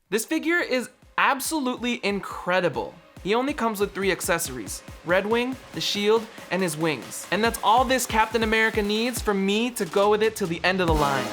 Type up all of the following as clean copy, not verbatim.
This figure is absolutely incredible. He only comes with 3 accessories: Red Wing, the shield, and his wings. And that's all this Captain America needs for me to go with it till the end of the line.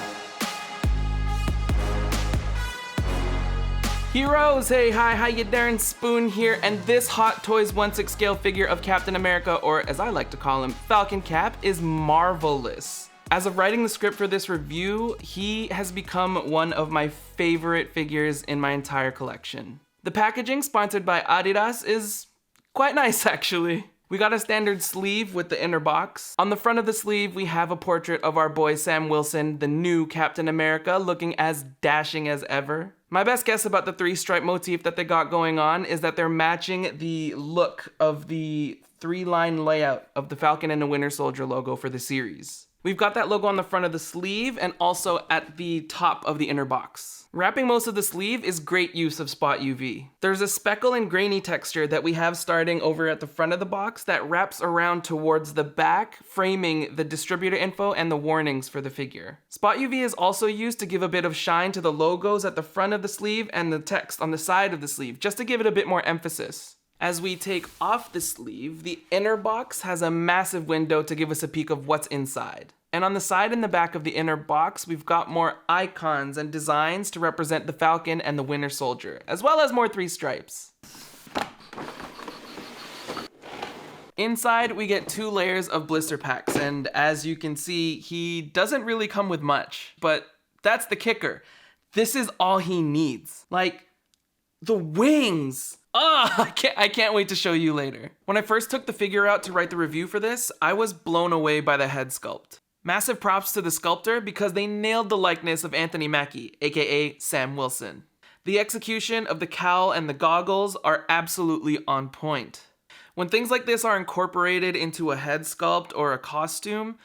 Heroes, hey, hi, how you Darren Spoon here, and this Hot Toys 1/6 scale figure of Captain America, or as I like to call him, Falcon Cap, is marvelous. As of writing the script for this review, he has become one of my favorite figures in my entire collection. The packaging, sponsored by Adidas, is quite nice actually. We got a standard sleeve with the inner box. On the front of the sleeve, we have a portrait of our boy Sam Wilson, the new Captain America, looking as dashing as ever. My best guess about the 3-stripe motif that they got going on is that they're matching the look of the 3-line layout of the Falcon and the Winter Soldier logo for the series. We've got that logo on the front of the sleeve and also at the top of the inner box. Wrapping most of the sleeve is great use of spot UV. There's a speckle and grainy texture that we have starting over at the front of the box that wraps around towards the back, framing the distributor info and the warnings for the figure. Spot UV is also used to give a bit of shine to the logos at the front of the sleeve and the text on the side of the sleeve, just to give it a bit more emphasis. As we take off the sleeve, the inner box has a massive window to give us a peek of what's inside. And on the side and the back of the inner box, we've got more icons and designs to represent the Falcon and the Winter Soldier, as well as more 3 stripes. Inside, we get 2 layers of blister packs, and as you can see, he doesn't really come with much, but that's the kicker. This is all he needs. Like, the wings! I can't wait to show you later. When I first took the figure out to write the review for this, I was blown away by the head sculpt. Massive props to the sculptor because they nailed the likeness of Anthony Mackie, aka Sam Wilson. The execution of the cowl and the goggles are absolutely on point. When things like this are incorporated into a head sculpt or a costume,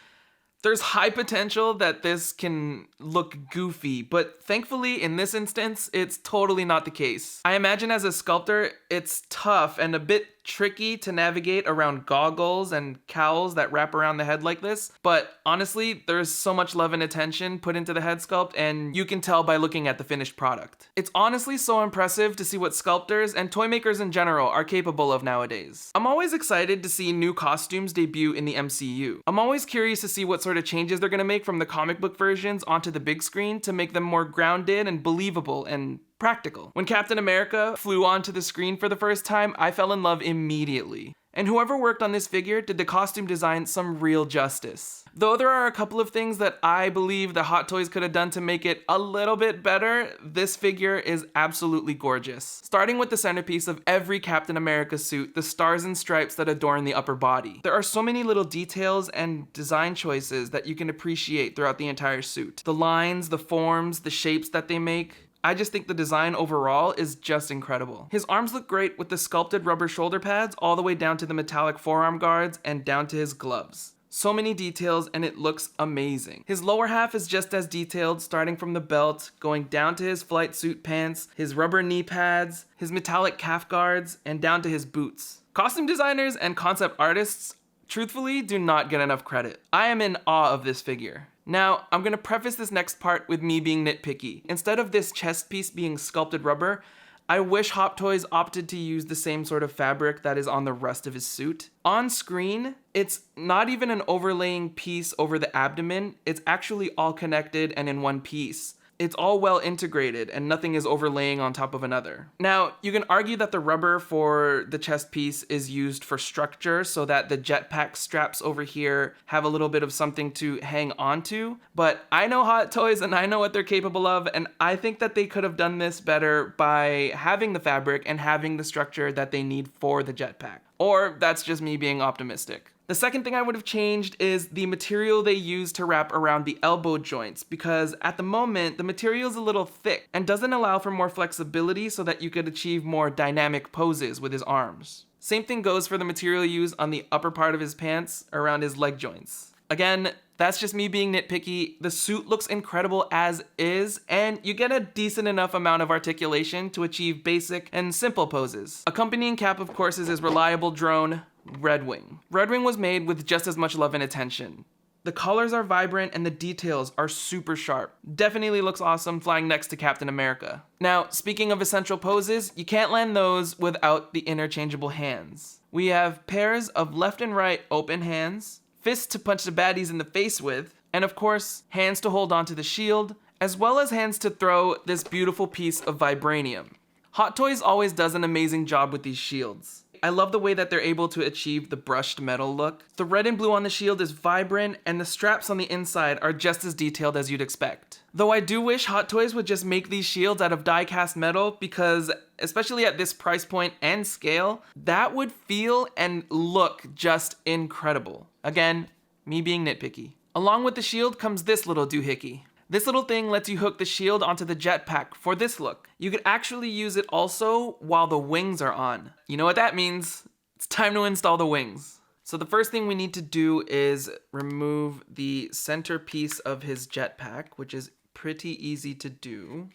there's high potential that this can look goofy, but thankfully in this instance, it's totally not the case. I imagine as a sculptor, it's tough and a bit tricky to navigate around goggles and cowls that wrap around the head like this, but honestly, there's so much love and attention put into the head sculpt, and you can tell by looking at the finished product. It's honestly so impressive to see what sculptors and toy makers in general are capable of nowadays. I'm always excited to see new costumes debut in the MCU. I'm always curious to see what sort of changes they're gonna make from the comic book versions onto the big screen to make them more grounded and believable and practical. When Captain America flew onto the screen for the first time, I fell in love immediately. And whoever worked on this figure did the costume design some real justice. Though there are a couple of things that I believe the Hot Toys could have done to make it a little bit better, this figure is absolutely gorgeous. Starting with the centerpiece of every Captain America suit, the stars and stripes that adorn the upper body. There are so many little details and design choices that you can appreciate throughout the entire suit. The lines, the forms, the shapes that they make. I just think the design overall is just incredible. His arms look great with the sculpted rubber shoulder pads all the way down to the metallic forearm guards and down to his gloves. So many details and it looks amazing. His lower half is just as detailed, starting from the belt, going down to his flight suit pants, his rubber knee pads, his metallic calf guards, and down to his boots. Costume designers and concept artists truthfully do not get enough credit. I am in awe of this figure. Now, I'm gonna preface this next part with me being nitpicky. Instead of this chest piece being sculpted rubber, I wish Hot Toys opted to use the same sort of fabric that is on the rest of his suit. On screen, it's not even an overlaying piece over the abdomen, it's actually all connected and in one piece. It's all well integrated and nothing is overlaying on top of another. Now, you can argue that the rubber for the chest piece is used for structure so that the jetpack straps over here have a little bit of something to hang onto, but I know Hot Toys and I know what they're capable of, and I think that they could have done this better by having the fabric and having the structure that they need for the jetpack. Or that's just me being optimistic. The second thing I would have changed is the material they use to wrap around the elbow joints, because at the moment, the material is a little thick and doesn't allow for more flexibility so that you could achieve more dynamic poses with his arms. Same thing goes for the material used on the upper part of his pants around his leg joints. Again, that's just me being nitpicky. The suit looks incredible as is, and you get a decent enough amount of articulation to achieve basic and simple poses. Accompanying cap, of course, is his reliable drone, Red Wing. Red Wing was made with just as much love and attention. The colors are vibrant and the details are super sharp. Definitely looks awesome flying next to Captain America. Now, speaking of essential poses, you can't land those without the interchangeable hands. We have pairs of left and right open hands, fists to punch the baddies in the face with, and of course, hands to hold onto the shield, as well as hands to throw this beautiful piece of vibranium. Hot Toys always does an amazing job with these shields. I love the way that they're able to achieve the brushed metal look. The red and blue on the shield is vibrant, and the straps on the inside are just as detailed as you'd expect. Though I do wish Hot Toys would just make these shields out of die-cast metal, because especially at this price point and scale, that would feel and look just incredible. Again, me being nitpicky. Along with the shield comes this little doohickey. This little thing lets you hook the shield onto the jetpack for this look. You could actually use it also while the wings are on. You know what that means? It's time to install the wings. So the first thing we need to do is remove the center piece of his jetpack, which is pretty easy to do.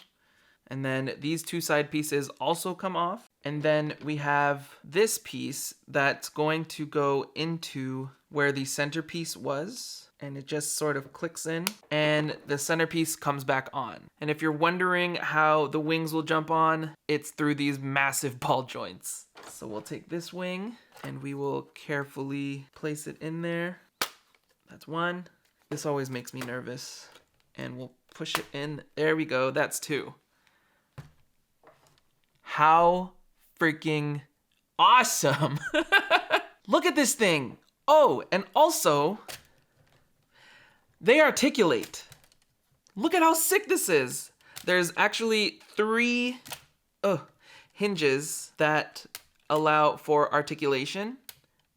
And then these two side pieces also come off. And then we have this piece that's going to go into where the centerpiece was. And it just sort of clicks in and the centerpiece comes back on. And if you're wondering how the wings will jump on, it's through these massive ball joints. So we'll take this wing and we will carefully place it in there. That's one. This always makes me nervous. And we'll push it in. There we go. That's two. How freaking awesome. Look at this thing. Oh, and also, they articulate. Look at how sick this is. There's actually three hinges that allow for articulation.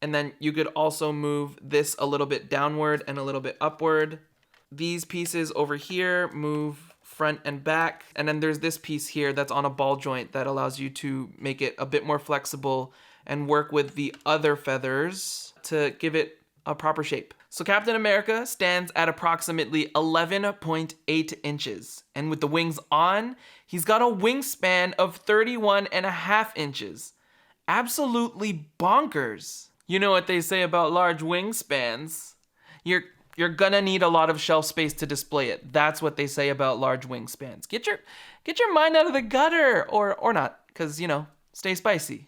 And then you could also move this a little bit downward and a little bit upward. These pieces over here move front and back. And then there's this piece here that's on a ball joint that allows you to make it a bit more flexible and work with the other feathers to give it a proper shape. So Captain America stands at approximately 11.8 inches. And with the wings on, he's got a wingspan of 31.5 inches. Absolutely bonkers. You know what they say about large wingspans. You're gonna need a lot of shelf space to display it. That's what they say about large wingspans. Get your mind out of the gutter, or not, because, you know, stay spicy.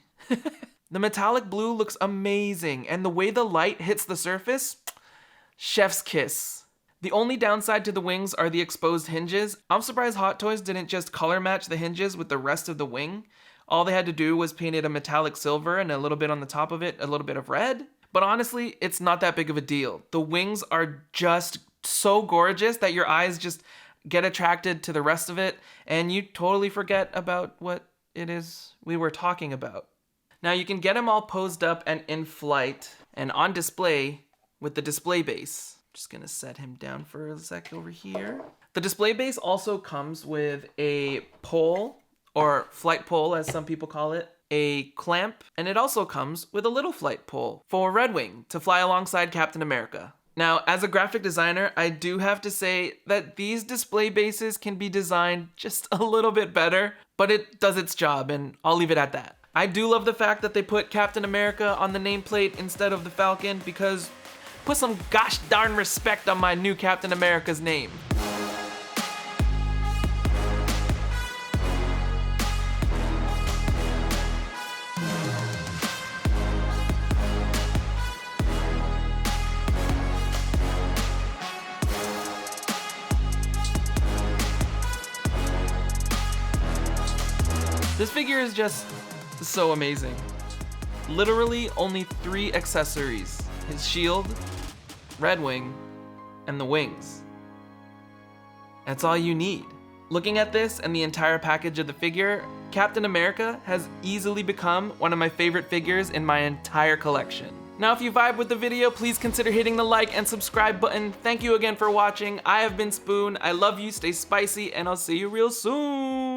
The metallic blue looks amazing, and the way the light hits the surface, chef's kiss. The only downside to the wings are the exposed hinges. I'm surprised Hot Toys didn't just color match the hinges with the rest of the wing. All they had to do was paint it a metallic silver and a little bit on the top of it, a little bit of red. But honestly, it's not that big of a deal. The wings are just so gorgeous that your eyes just get attracted to the rest of it, and you totally forget about what it is we were talking about. Now you can get them all posed up and in flight and on display with the display base. Just gonna set him down for a sec over here. The display base also comes with a pole, or flight pole as some people call it, a clamp, and it also comes with a little flight pole for Red Wing to fly alongside Captain America. Now, as a graphic designer, I do have to say that these display bases can be designed just a little bit better, but it does its job, and I'll leave it at that. I do love the fact that they put Captain America on the nameplate instead of the Falcon, because put some gosh darn respect on my new Captain America's name. This figure is just so amazing. Literally only 3 accessories: his shield, Red Wing, and the wings. That's all you need. Looking at this and the entire package of the figure, Captain America has easily become one of my favorite figures in my entire collection. Now, if you vibe with the video, please consider hitting the like and subscribe button. Thank you again for watching. I have been Spoon. I love you, stay spicy, and I'll see you real soon.